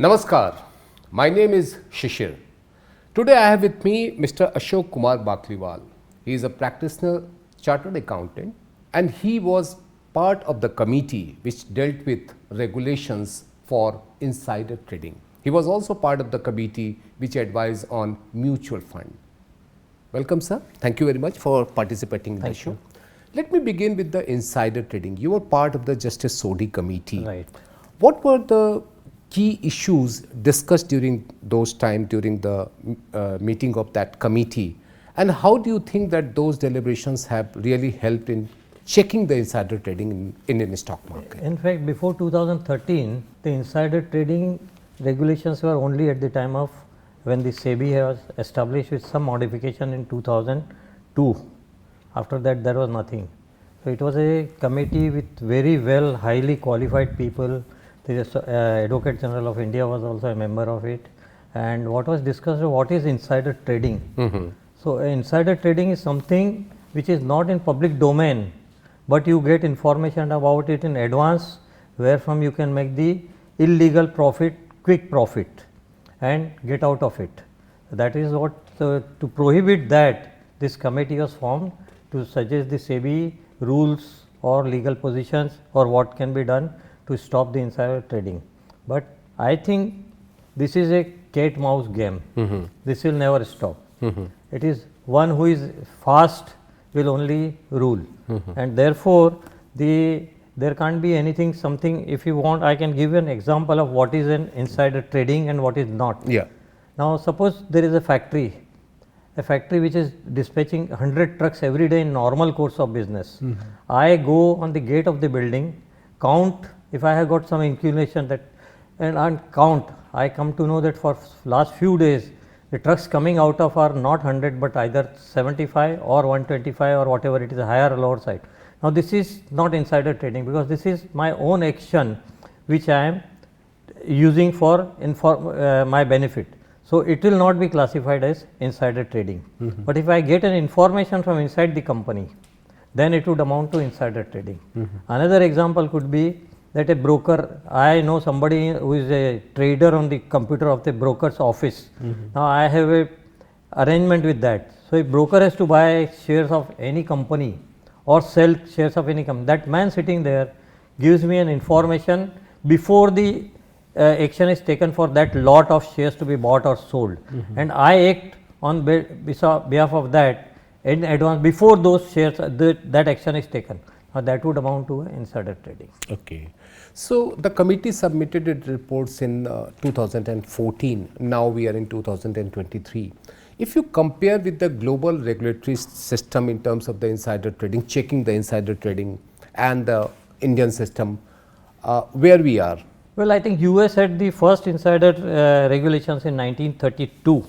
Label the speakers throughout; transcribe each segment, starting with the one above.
Speaker 1: Namaskar, my name is Shishir. Today I have with me Mr. Ashok Kumar Bakliwal. He is a practitioner, chartered accountant, and he was part of the committee which dealt with regulations for insider trading. He was also part of the committee which advised on mutual fund. Welcome, sir. Thank you very much for participating in the show. Let me begin with the insider trading. You were part of the Justice Sodhi committee.
Speaker 2: Right.
Speaker 1: What were the key issues discussed during those time during the meeting of that committee, and how do you think that those deliberations have really helped in checking the insider trading in Indian stock market?
Speaker 2: In fact, before 2013, the insider trading regulations were only at the time of when the SEBI was established with some modification in 2002. After that, there was nothing. So it was a committee with very well, highly qualified people. The Advocate General of India was also a member of it, and what was discussed was what is insider trading. So insider trading is something which is not in public domain, but you get information about it in advance, wherefrom you can make the illegal profit, quick profit, and get out of it. That is what, to prohibit that, this committee was formed to suggest the SEBI rules or legal positions or what can be done to stop the insider trading. But I think this is a cat mouse game. This will never stop. It is one who is fast will only rule, and therefore there can't be anything, something. If you want, I can give you an example of what is an insider trading and what is not.
Speaker 1: Yeah.
Speaker 2: Now suppose there is a factory which is dispatching 100 trucks every day in normal course of business. I go on the gate of the building, count if I have got some inclination that, and count, I come to know that for last few days the trucks coming out of are not 100 but either 75 or 125 or whatever it is, a higher or lower side. Now this is not insider trading, because this is my own action which I am using for my benefit. So it will not be classified as insider trading. But if I get an information from inside the company, then it would amount to insider trading. Another example could be that a broker, I know somebody who is a trader on the computer of the broker's office. Now I have a arrangement with that. So if broker has to buy shares of any company or sell shares of any company, that man sitting there gives me an information before the action is taken for that lot of shares to be bought or sold, and I act on behalf of that in advance before those shares that action is taken. Now that would amount to insider trading.
Speaker 1: Okay. So the committee submitted its reports in 2014. Now we are in 2023. If you compare with the global regulatory system in terms of the insider trading, checking the insider trading, and the Indian system, where we are?
Speaker 2: Well, I think US had the first insider regulations in 1932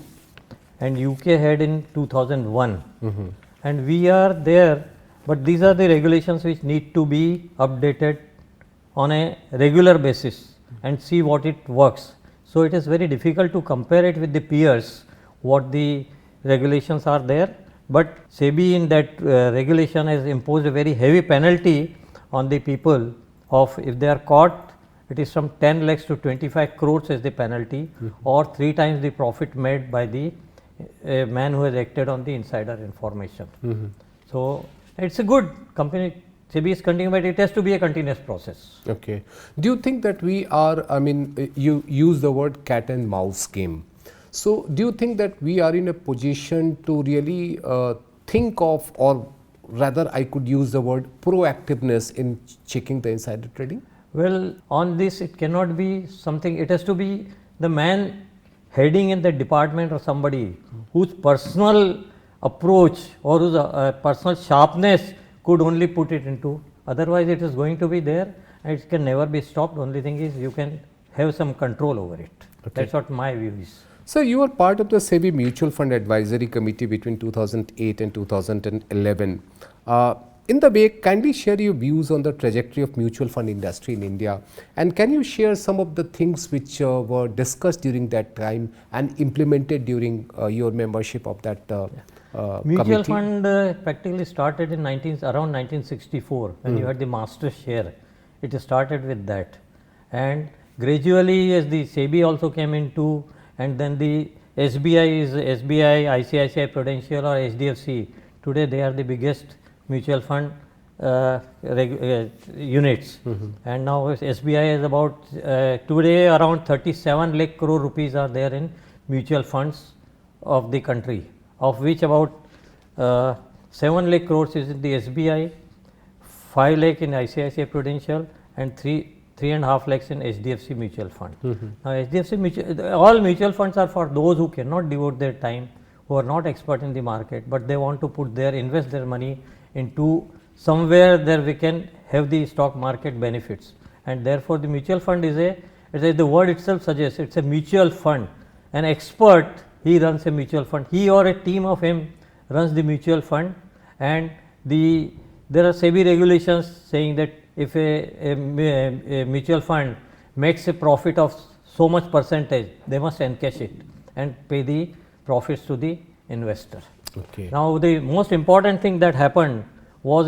Speaker 2: and UK had in 2001, and we are there, but these are the regulations which need to be updated on a regular basis and see what it works. So it is very difficult to compare it with the peers, what the regulations are there, but SEBI in that regulation has imposed a very heavy penalty on the people of, if they are caught, it is from 10 lakhs to 25 crores as the penalty, or 3 times the profit made by the man who has acted on the insider information. So it's a good company. SEBI is continuing, but it has to be a continuous process.
Speaker 1: Okay. Do you think that we are, I mean, you use the word cat and mouse game. So do you think that we are in a position to really think of, or rather I could use the word proactiveness in checking the insider trading?
Speaker 2: Well, on this it cannot be something, it has to be the man heading in the department or somebody whose personal approach or whose personal sharpness could only put it into, otherwise it is going to be there and it can never be stopped. Only thing is you can have some control over it. Okay. That's what my view is.
Speaker 1: So you were part of the SEBI Mutual Fund Advisory Committee between 2008 and 2011. In the way, kindly share your views on the trajectory of mutual fund industry in India, and can you share some of the things which were discussed during that time and implemented during your membership of that
Speaker 2: Mutual
Speaker 1: committee?
Speaker 2: fund practically started in around 1964 when you had the master share. It started with that, and Gradually, as the SEBI also came into, and then the SBI is SBI, ICICI Prudential or HDFC. Today, they are the biggest mutual fund units, and now SBI is about today around 37 lakh crore rupees are there in mutual funds of the country, of which about 7 lakh crores is in the SBI, 5 lakh in ICICI Prudential, and 3.5 lakhs in HDFC mutual fund. Now, all mutual funds are for those who cannot devote their time, who are not expert in the market, but they want to invest their money into somewhere there we can have the stock market benefits, and therefore the mutual fund is as the word itself suggests, it's a mutual fund. An expert, he runs a mutual fund, he or a team of him runs the mutual fund, and there are SEBI regulations saying that if a mutual fund makes a profit of so much percentage, they must encash it and pay the profits to the investor.
Speaker 1: Okay.
Speaker 2: Now, the most important thing that happened was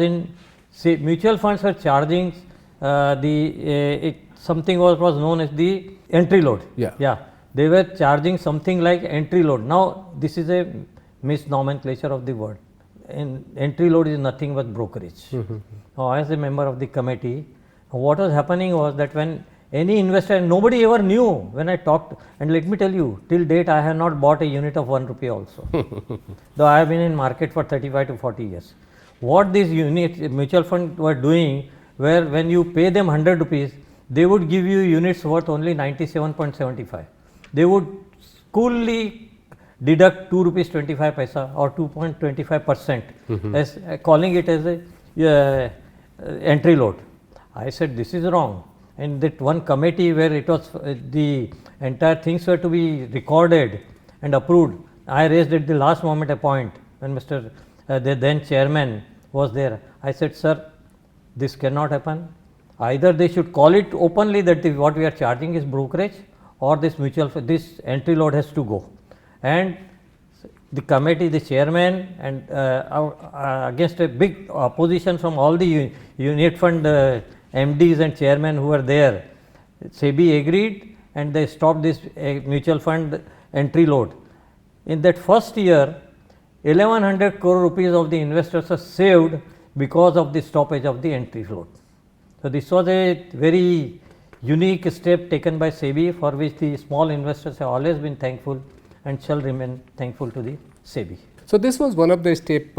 Speaker 2: mutual funds were charging something was known as the entry load.
Speaker 1: Yeah.
Speaker 2: They were charging something like entry load. Now, this is a misnomenclature of the word. Entry load is nothing but brokerage. Now, as a member of the committee, what was happening was that when any investor, nobody ever knew when I talked, and let me tell you, till date I have not bought a unit of 1 rupee also, though I have been in market for 35 to 40 years. What these mutual funds were doing, where when you pay them 100 rupees, they would give you units worth only 97.75. They would coolly deduct 2 rupees 25 paisa or 2.25% as calling it as a entry load. I said this is wrong, and that one committee where it was the entire things were to be recorded and approved. I raised at the last moment a point when Mr. The then chairman was there. I said, sir, this cannot happen. Either they should call it openly that what we are charging is brokerage, or this this entry load has to go. And the committee, the chairman, and against a big opposition from all the unit fund MDs and chairmen who were there, SEBI agreed and they stopped this mutual fund entry load. In that first year, 1100 crore rupees of the investors are saved because of the stoppage of the entry load. So, this was a very unique step taken by SEBI, for which the small investors have always been thankful and shall remain thankful to the SEBI.
Speaker 1: So, this was one of the steps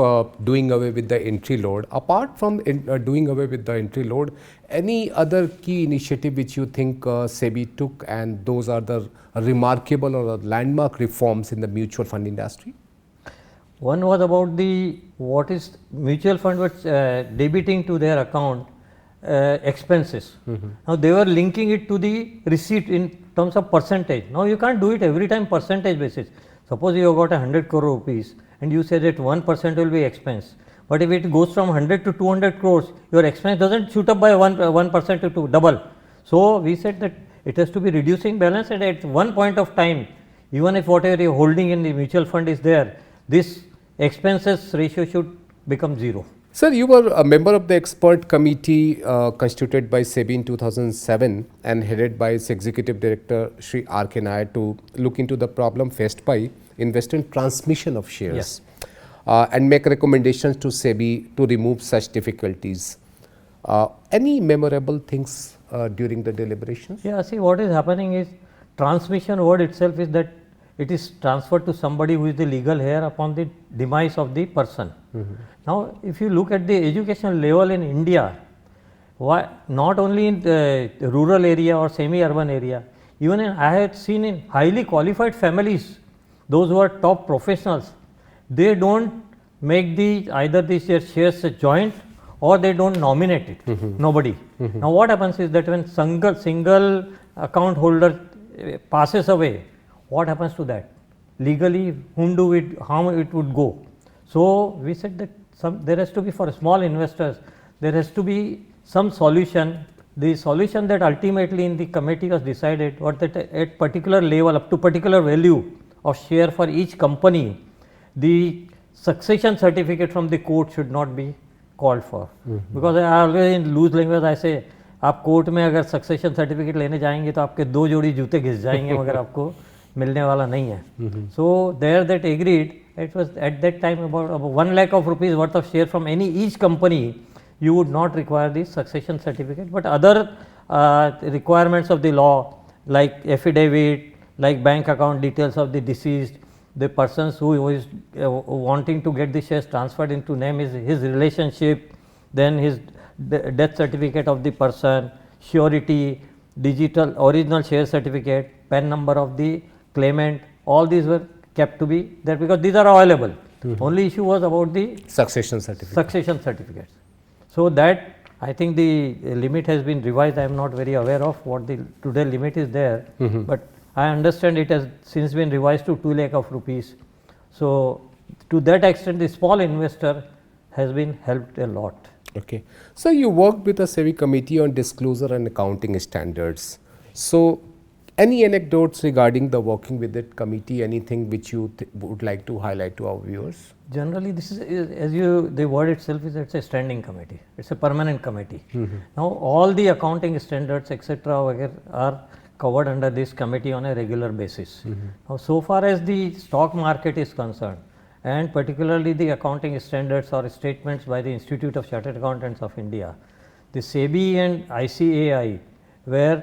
Speaker 1: doing away with the entry load. Apart from doing away with the entry load, any other key initiative which you think SEBI took, and those are the remarkable or landmark reforms in the mutual fund industry?
Speaker 2: One was about what is mutual fund was debiting to their account expenses. Now, they were linking it to the receipt in terms of percentage. Now, you can't do it every time percentage basis. Suppose you have got 100 crore rupees and you say that 1% will be expense, but if it goes from 100 to 200 crores, your expense doesn't shoot up by 1% to double. So, we said that it has to be reducing balance, and at one point of time, even if whatever you are holding in the mutual fund is there, this expenses ratio should become 0.
Speaker 1: Sir, you were a member of the expert committee constituted by SEBI in 2007 and headed by its executive director Shri R.K. Nair to look into the problem faced by investor transmission of shares and make recommendations to SEBI to remove such difficulties. Any memorable things during the deliberations?
Speaker 2: Yeah, see, what is happening is, transmission word itself is that it is transferred to somebody who is the legal heir upon the demise of the person. Now, if you look at the education level in India, not only in the rural area or semi-urban area, even I have seen in highly qualified families, those who are top professionals, they don't make either their shares a joint or they don't nominate it, nobody. Now, what happens is that when single account holder passes away, what happens to that? Legally, how it would go? So, we said that there has to be, for small investors, there has to be some solution. The solution that ultimately in the committee was decided was that at particular level, up to particular value of share for each company, the succession certificate from the court should not be called for. Because I always in loose language I say, आप court में अगर succession certificate लेने जाएंगे तो आपके 2 जोड़ी जूते घिस जाएंगे मगर आपको मिलने वाला नहीं है. So there that agreed, it was at that time about 1 lakh of rupees worth of share from any each company. You would not require the succession certificate, but other requirements of the law like affidavit, like bank account details of the deceased, the persons who is wanting to get the shares transferred into name, is his relationship, then his death certificate of the person, surety, digital original share certificate, PAN number of the claimant, all these were kept to be there because these are available. Only issue was about the
Speaker 1: Succession certificate.
Speaker 2: succession certificates. So that I think the limit has been revised. I am not very aware of what the today limit is there, but I understand it has since been revised to 2 lakh of rupees. So to that extent, the small investor has been helped a lot.
Speaker 1: Okay. So you worked with the SEBI committee on disclosure and accounting standards. So any anecdotes regarding the working with that committee, anything which you would like to highlight to our viewers?
Speaker 2: Generally, this is as you the word itself is it's a standing committee. It's a permanent committee. Now all the accounting standards etc. are covered under this committee on a regular basis. Now so far as the stock market is concerned, and particularly the accounting standards or statements by the Institute of Chartered Accountants of India, the SEBI and ICAI were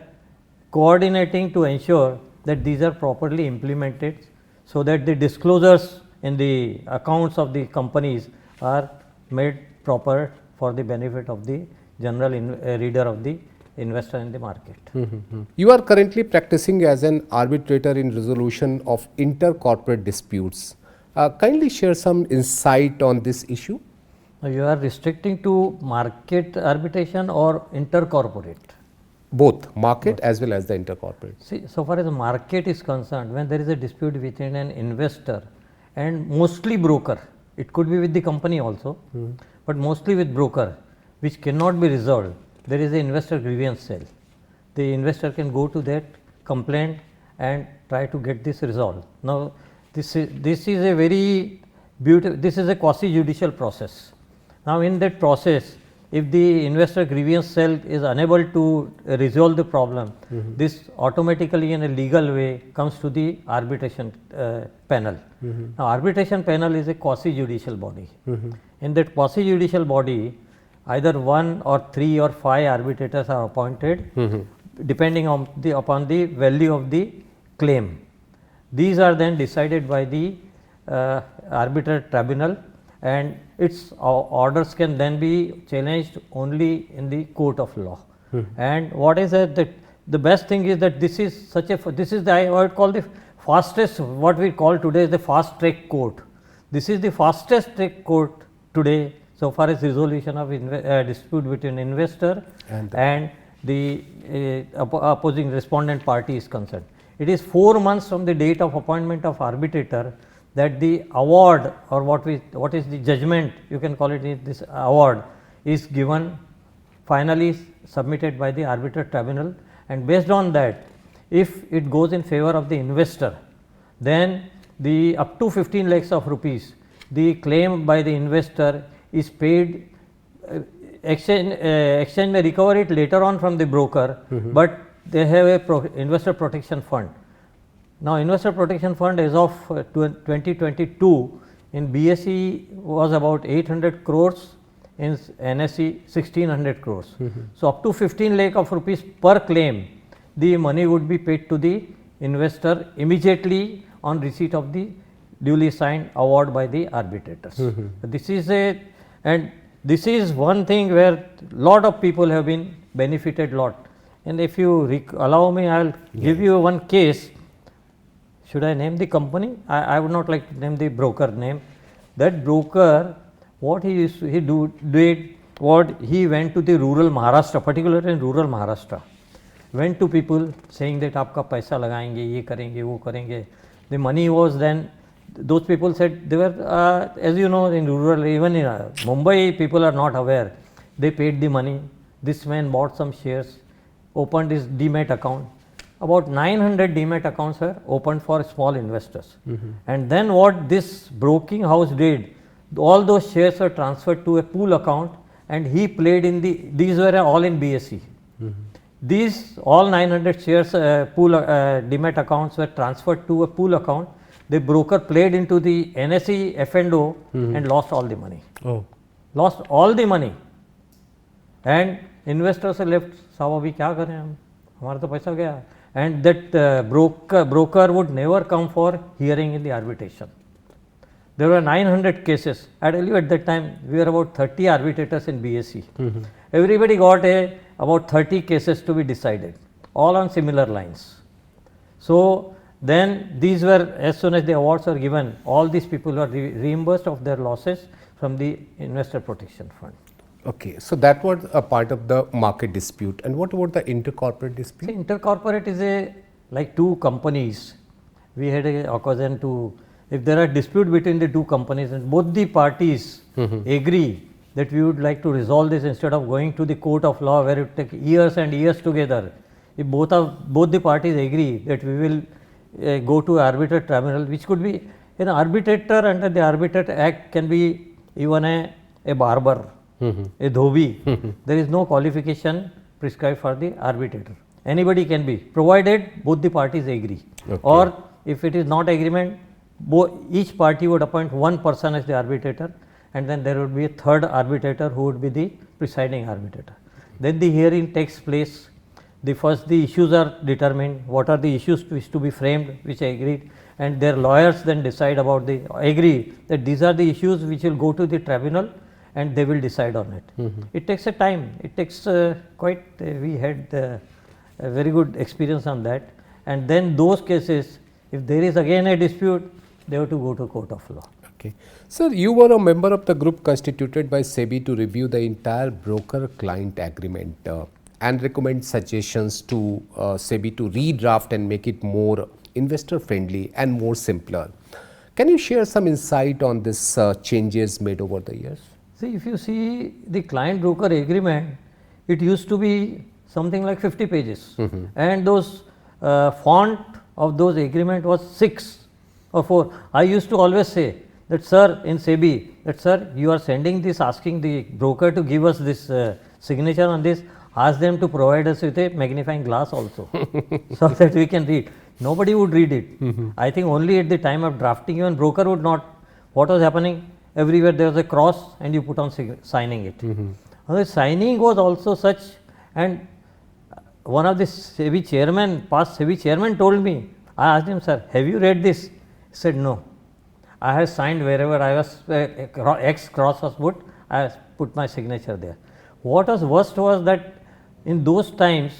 Speaker 2: coordinating to ensure that these are properly implemented so that the disclosures in the accounts of the companies are made proper for the benefit of the general reader of the investor in the market.
Speaker 1: You are currently practicing as an arbitrator in resolution of inter-corporate disputes. Kindly share some insight on this issue.
Speaker 2: Now you are restricting to market arbitration or intercorporate?
Speaker 1: Both market as well as the inter-corporate.
Speaker 2: See, so far as the market is concerned, when there is a dispute between an investor and mostly broker, it could be with the company also, but mostly with broker, which cannot be resolved, there is an investor grievance cell. The investor can go to that complaint and try to get this resolved. Now this is a very beautiful, this is a quasi judicial process. Now in that process, if the investor grievance cell is unable to resolve the problem, this automatically in a legal way comes to the arbitration panel. Now arbitration panel is a quasi judicial body. In that quasi judicial body, either 1 or 3 or 5 arbitrators are appointed depending on upon the value of the claim. These are then decided by the arbiter tribunal, and its orders can then be challenged only in the court of law. And what is that the best thing is that this is such a, this is the I would call the fastest, what we call today is the fast track court. This is the fastest track court today so far as resolution of dispute between investor and the opposing respondent party is concerned. It is 4 months from the date of appointment of arbitrator that the award or what is the judgment, you can call it this award, is given, finally submitted by the arbiter tribunal, and based on that, if it goes in favor of the investor, then the up to 15 lakhs of rupees, the claim by the investor is paid. Exchange may recover it later on from the broker, but they have a investor protection fund. Now investor protection fund as of 2022 in BSE was about 800 crores, in NSE 1600 crores. So up to 15 lakh of rupees per claim, the money would be paid to the investor immediately on receipt of the duly signed award by the arbitrators. This is this is one thing where lot of people have been benefited lot. And if you allow me, I will give you one case. Should I name the company? I would not like to name the broker name. That broker, what he used to, he went to the rural Maharashtra, particularly in rural Maharashtra, went to people saying that aapka paisa lagayenge, ye karenge, wo karenge. The money was then, those people said, they were, as you know, in rural, even in Mumbai, people are not aware. They paid the money. This man bought some shares, opened his demat account. About 900 demat accounts were opened for small investors. And then what this broking house did, all those shares were transferred to a pool account, and he played in these were all in BSE. These all 900 shares pool demat accounts were transferred to a pool account. The broker played into the NSE F&O and lost all the money.
Speaker 1: Oh.
Speaker 2: Lost all the money. And investors are left, साहब अभी क्या करें हम, हमारा तो पैसा गया. And that broker would never come for hearing in the arbitration. There were 900 cases. I tell you, at that time we were about 30 arbitrators in BSE. Everybody got about 30 cases to be decided, all on similar lines. So then these were, as soon as the awards were given, all these people were reimbursed of their losses from the investor protection fund.
Speaker 1: Okay, so that was a part of the market dispute. And what about the intercorporate dispute?
Speaker 2: See, intercorporate is like two companies. We had a occasion to, if there are dispute between the two companies and both the parties agree that we would like to resolve this instead of going to the court of law where it take years and years together. If both the parties agree that we will go to arbitral tribunal, which could be an arbitrator under the Arbitrate Act can be even a barber, a dhobi. There is no qualification prescribed for the arbitrator. Anybody can be, provided both the parties agree.
Speaker 1: Okay.
Speaker 2: Or if it is not agreement, each party would appoint one person as the arbitrator, and then there would be a third arbitrator who would be the presiding arbitrator. Then the hearing takes place. The issues are determined, what are the issues which to be framed, which I agreed, and their lawyers then decide about agree that these are the issues which will go to the tribunal and they will decide on it. It takes a time, it takes we had a very good experience on that, and then those cases, if there is again a dispute, they have to go to court of law.
Speaker 1: Okay. Sir, you were a member of the group constituted by SEBI to review the entire broker-client agreement and recommend suggestions to SEBI to redraft and make it more investor-friendly and more simpler. Can you share some insight on this changes made over the years?
Speaker 2: See, if you see the client-broker agreement, it used to be something like 50 pages, and those font of those agreement was 6 or 4. I used to always say that, sir, in SEBI, that sir, you are sending this, asking the broker to give us this signature on this, ask them to provide us with a magnifying glass also, so that we can read. Nobody would read it. I think only at the time of drafting, even broker would not. What was happening? Everywhere there was a cross and you put on signing it. The signing was also such, and one of the SEBI chairman, past SEBI chairman told me, I asked him, sir, have you read this? He said, no. I have signed wherever I was, X cross was put, I put my signature there. What was worst was that in those times,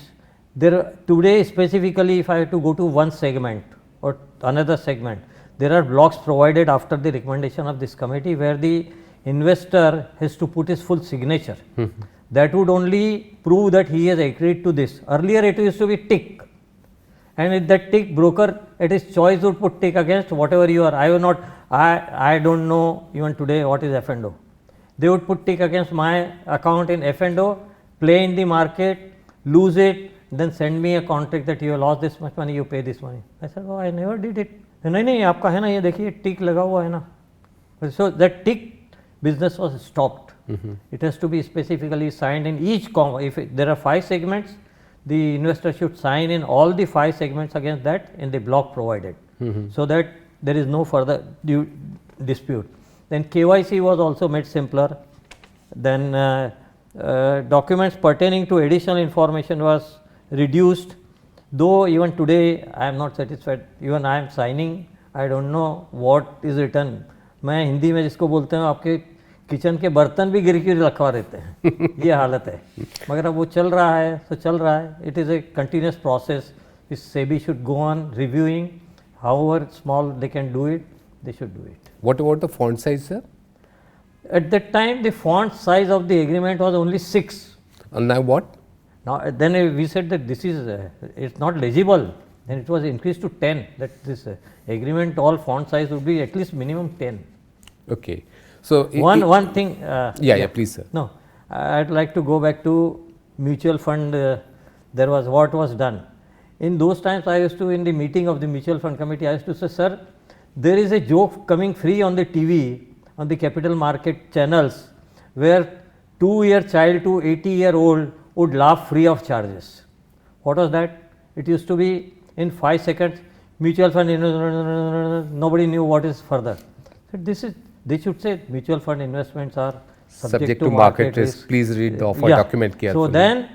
Speaker 2: today specifically, if I have to go to one segment or another segment, there are blocks provided after the recommendation of this committee where the investor has to put his full signature. That would only prove that he has agreed to this. Earlier it used to be tick, and if that tick, broker at his choice would put tick against whatever you are. I don't know even today what is F&O. They would put tick against my account in F&O, play in the market, lose it, then send me a contract that you have lost this much money, you pay this money. I said, oh, I never did it. नहीं आपका है ना, ये देखिए tick लगा हुआ है ना. So that tick business was stopped. It has to be specifically signed in each if there are 5 segments, the investor should sign in all the 5 segments against that in the block provided, so that there is no further dispute. Then KYC was also made simpler. Then documents pertaining to additional information was reduced. Though even today I am not satisfied, even I am signing, I don't know what is written. मैं हिंदी में जिसको बोलते हैं, आपके kitchen के बर्तन भी गिर के रखवा देते हैं, ये हालत है. मगर अब वो चल रहा है, तो चल रहा है. It is a continuous process. SEBI should go on reviewing, however small they can do it, they should do it.
Speaker 1: What about the font size, sir?
Speaker 2: At that time, the font size of the agreement was only 6.
Speaker 1: And now what?
Speaker 2: Now then we said that this is it's not legible. Then it was increased to 10. That this agreement, all font size would be at least minimum 10.
Speaker 1: Okay. So
Speaker 2: one thing.
Speaker 1: Yeah, please, sir.
Speaker 2: No, I'd like to go back to mutual fund. There was what was done. In those times, I used to, in the meeting of the mutual fund committee, I used to say, sir, there is a joke coming free on the TV, on the capital market channels, where 2-year child to 80-year-old would laugh free of charges. What was that? It used to be in 5 seconds, mutual fund, nobody knew what is further. So they should say mutual fund investments are
Speaker 1: Subject to market risk. Please read the offer document carefully.
Speaker 2: So then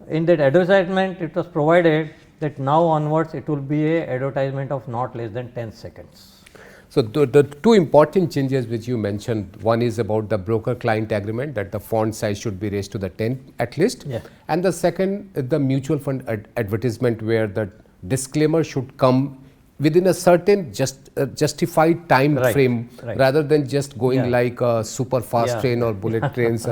Speaker 2: in that advertisement it was provided that now onwards it will be a advertisement of not less than 10 seconds.
Speaker 1: So the two important changes which you mentioned, one is about the broker client agreement, that the font size should be raised to the 10 at least.
Speaker 2: Yeah.
Speaker 1: And the second, the mutual fund advertisement, where the disclaimer should come within a certain justified time frame, rather than just going like a super fast train or bullet trains.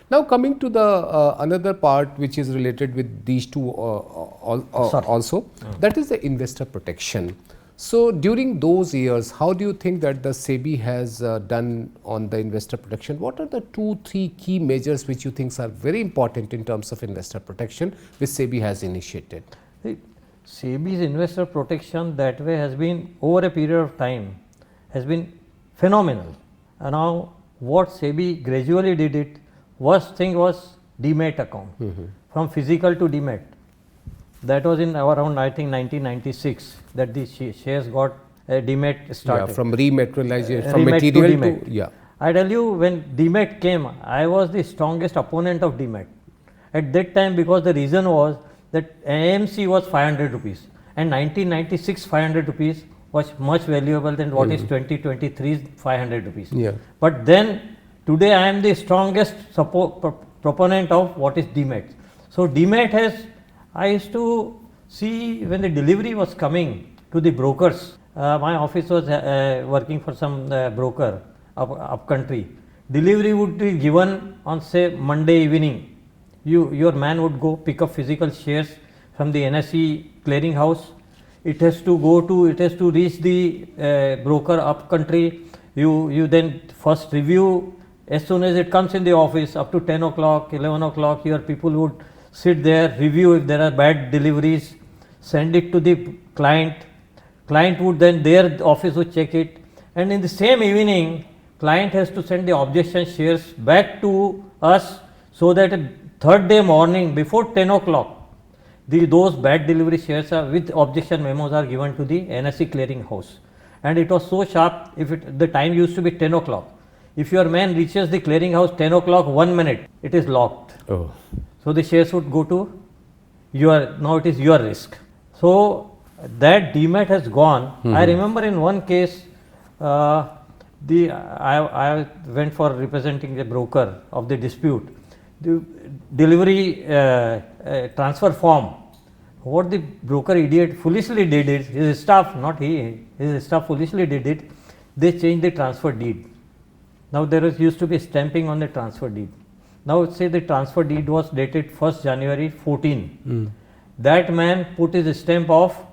Speaker 1: Now coming to the another part which is related with these two also, that is the investor protection. So during those years, how do you think that the SEBI has done on the investor protection? What are the 2-3 key measures which you think are very important in terms of investor protection which SEBI has initiated?
Speaker 2: SEBI's investor protection that way has been, over a period of time, has been phenomenal. And now what SEBI gradually did it, first thing was Demat account, from physical to Demat. That was in around, I think, 1996 that the shares got Demat started.
Speaker 1: Yeah, from rematerialization, from material to Demat. Yeah.
Speaker 2: I tell you, when Demat came, I was the strongest opponent of Demat at that time, because the reason was that AMC was 500 rupees and 1996 500 rupees was much valuable than what is 2023's 500 rupees.
Speaker 1: Yeah.
Speaker 2: But then today I am the strongest proponent of what is Demat. So Demat has, I used to see when the delivery was coming to the brokers. My office was working for some broker up country. Delivery would be given on, say, Monday evening. Your man would go pick up physical shares from the NSE clearing house. It has to reach the broker up country. You then first review. As soon as it comes in the office, up to 10 o'clock, 11 o'clock, your people would sit there, review if there are bad deliveries, send it to the client. Client would then, their office would check it, and in the same evening, client has to send the objection shares back to us, so that third day morning before 10 o'clock, those bad delivery shares are with objection memos are given to the NSE clearing house. And it was so sharp, the time used to be 10 o'clock. If your man reaches the clearing house 10 o'clock, 1 minute, it is locked.
Speaker 1: Oh.
Speaker 2: So the shares would go to now it is your risk. So that Demat has gone. I remember in one case, I went for representing the broker of the dispute. The delivery transfer form, what the broker idiot foolishly did it, his staff, not he, his staff foolishly did it, they changed the transfer deed. Now there used to be stamping on the transfer deed. Now say the transfer deed was dated 1st January 14. That man put his stamp off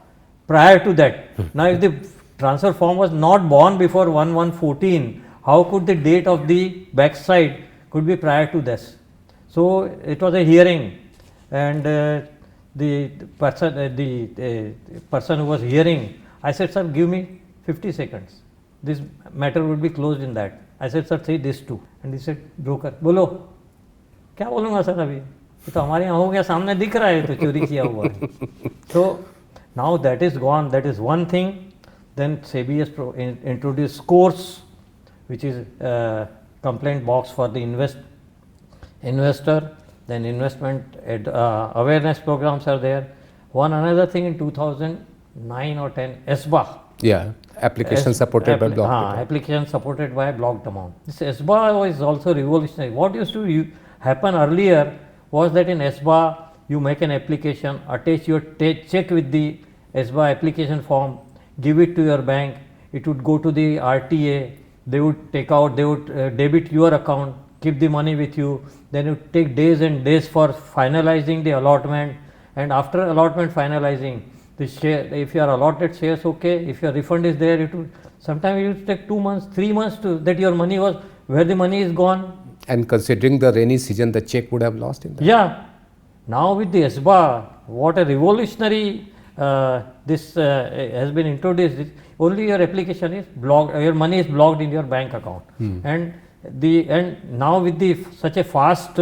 Speaker 2: prior to that. Now if the transfer form was not born before 1/1/14, how could the date of the backside could be prior to this? So it was a hearing, and the person who was hearing, I said, sir, give me 50 seconds. This matter would be closed in that. I said, sir, say this too. And he said, broker, बोलो. क्या बोलूँगा sir अभी? ये तो हमारे यहाँ हो गया, सामने दिख रहा है तो चोरी किया हुआ है. So now that is gone. That is one thing. Then SEBI has introduced scores, which is complaint box for the investor. Then investment awareness programs are there. Another thing in 2009 or 10, ESBA.
Speaker 1: Yeah, application supported by blocked amount.
Speaker 2: Application supported by blocked amount. This ESBA was also revolutionary. What used to happen earlier was that in ESBA you make an application, attach your check with the ESBA application form, give it to your bank, it would go to the RTA, they would take out, they would debit your account, keep the money with you, then it would take days and days for finalizing the allotment, and after allotment finalizing, the share, if you are allotted shares, okay, if your refund is there, it would sometimes it would take 2 months, 3 months to that your money was, where the money is gone.
Speaker 1: And considering the rainy season, the check would have lost in that.
Speaker 2: Yeah. Now with the ESBA, what a revolutionary this has been introduced. Only your application is blocked, your money is blocked in your bank account, and now with the such a fast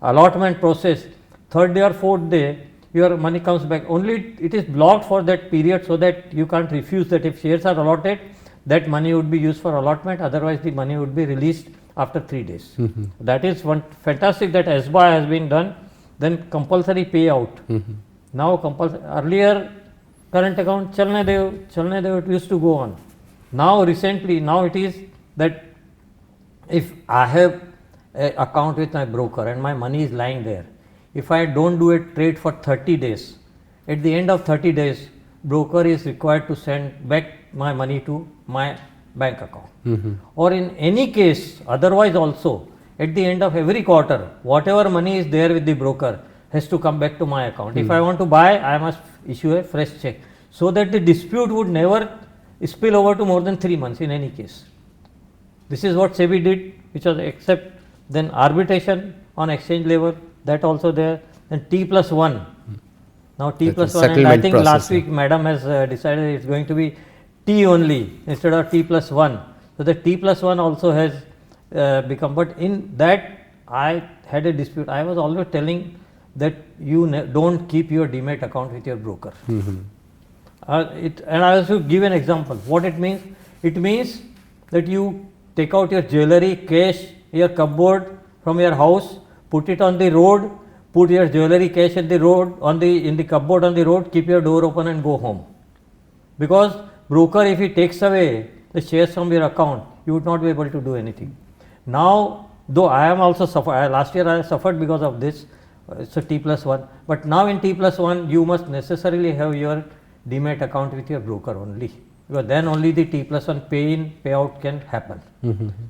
Speaker 2: allotment process, third day or fourth day, your money comes back. Only it is blocked for that period so that you can't refuse that. If shares are allotted, that money would be used for allotment, otherwise the money would be released after 3 days. That is one fantastic that SBI has been done. Then compulsory payout. Now earlier current account chalne dev, it used to go on. Now recently, now it is that if I have an account with my broker and my money is lying there, if I don't do a trade for 30 days, at the end of 30 days, broker is required to send back my money to my bank account. Or in any case, otherwise also, at the end of every quarter, whatever money is there with the broker has to come back to my account. If I want to buy, I must issue a fresh check, so that the dispute would never spill over to more than 3 months in any case. This is what SEBI did, which was except then arbitration on exchange level, that also there. Then T+1. Now T+1, and I think last week madam has decided it's going to be T only instead of T+1. So the T+1 also has become, but in that I had a dispute. I was always telling that you don't keep your Demat account with your broker. And I also give an example. What it means? It means that you take out your jewelry, cash, your cupboard from your house, put it on the road, put your jewelry, cash at the road, in the cupboard on the road, keep your door open and go home. Because broker, if he takes away the shares from your account, you would not be able to do anything. Now, though I am also suffered, last year I suffered because of this, so T+1, but now in T+1 you must necessarily have your Demat account with your broker only, because then only the T+1 pay-in, payout can happen.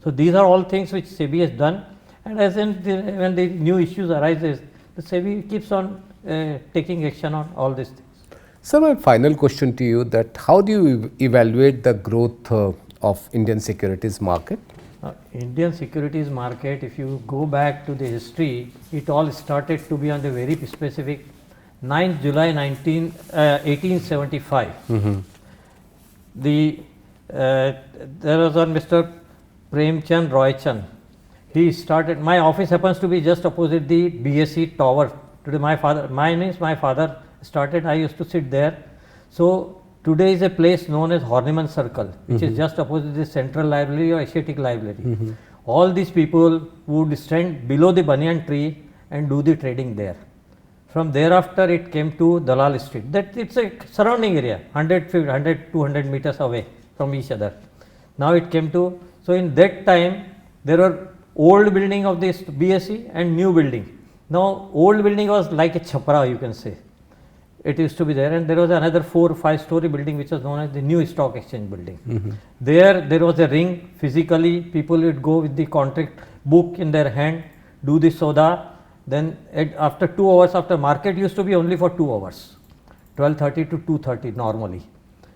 Speaker 2: So these are all things which SEBI has done, and as in when the new issues arises, the SEBI keeps on taking action on all these things.
Speaker 1: So my final question to you, that how do you evaluate the growth of Indian securities market?
Speaker 2: Indian securities market, if you go back to the history, it all started to be on the very specific 9th July 1875. There was one Mr. Premchand Roychand. He started, my office happens to be just opposite the BSE tower. Today my father started, I used to sit there. So today is a place known as Horniman Circle, which is just opposite the Central Library or Asiatic Library. All these people would stand below the banyan tree and do the trading there. From thereafter it came to Dalal Street. That it's a surrounding area, 200 meters away from each other. Now it came to, so in that time there were old building of this BSE and new building. Now old building was like a chapra, you can say. It used to be there, and there was another 4 or 5 story building which was known as the New Stock Exchange building. There was a ring. Physically people would go with the contract book in their hand, do the soda. Then after 2 hours, after market used to be only for 2 hours, 12:30 to 2:30 normally.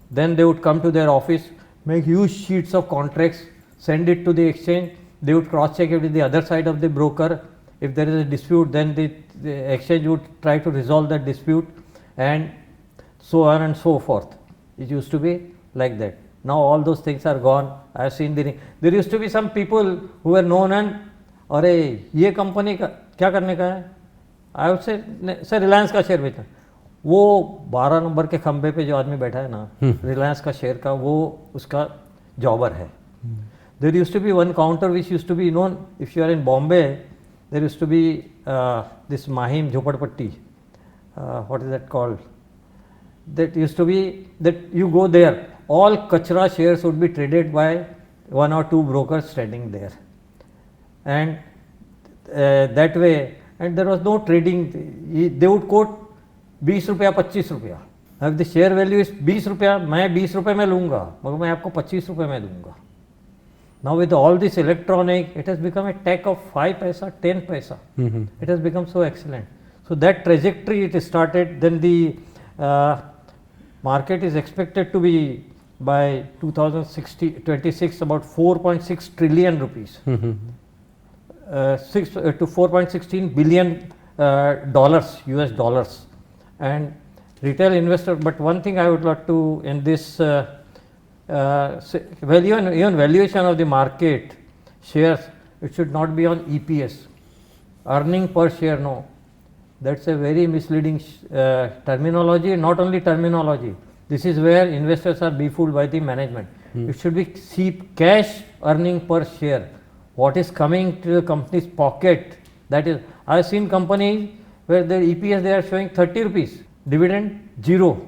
Speaker 2: Then they would come to their office, make huge sheets of contracts, send it to the exchange. They would cross check it with the other side of the broker. If there is a dispute, then the exchange would try to resolve that dispute, and so on and so forth. It used to be like that. Now all those things are gone. I have seen there used to be some people who were known and, अरे ये company का क्या करने का है, I would say sir Reliance का share बेचा. वो 12 नंबर के खंबे पे जो आदमी बैठा है ना, रिलायंस का शेयर का, वो उसका जॉबर है. There used to be one counter which used to be known, if you are in Bombay, there used to be this Mahim Jhopadpatti, what is that called? That used to be that you go there, all kachra shares would be traded by 1 or 2 brokers standing there, and that way, and there was no trading. They would quote 20 रुपया 25 रुपया. If the share value is 20 रुपया, मैं 20 रुपये में लूँगा, मगर मैं आपको 25 रुपये में दूँगा. Now with all this electronic, it has become a tech of 5 paisa, 10 paisa. It has become so excellent. So that trajectory it started. Then the market is expected to be by 2026 about 4.6 trillion rupees, 6 to 4.16 billion dollars, US dollars, and retail investor. But one thing I would like to in this even valuation of the market shares, it should not be on EPS, earning per share, no. That's a very misleading terminology. Not only terminology. This is where investors are befooled by the management. It should be cash earning per share. What is coming to the company's pocket? That is, I have seen companies where their EPS they are showing 30 rupees, dividend 0.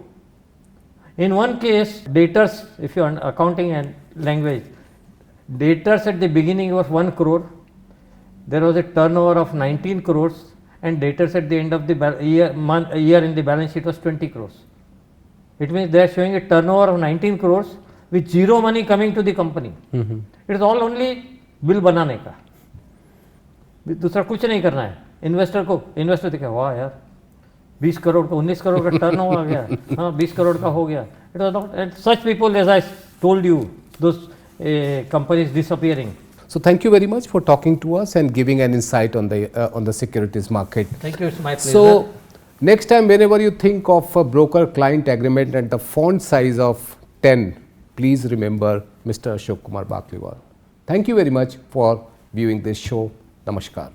Speaker 2: In one case, debtors, if you are accounting and language, debtors at the beginning was 1 crore. There was a turnover of 19 crores, and debtors at the end of the year in the balance sheet was 20 crores. It means they are showing a turnover of 19 crores with 0 money coming to the company. It is all only bill बनाने का, दूसरा कुछ नहीं करना है. Investor दिखे वाह यार 20 करोड़ का 19 करोड़ का टर्नओवर आ गया, हाँ 20 करोड़ का हो गया. It was not, and such people, as I told you, those companies disappearing.
Speaker 1: So thank you very much for talking to us and giving an insight on the securities market.
Speaker 2: Thank you, it's my pleasure.
Speaker 1: So next time whenever you think of a broker client agreement and the font size of 10, please remember Mr. Ashok Kumar Bakliwal. Thank you very much for viewing this show. Namaskar.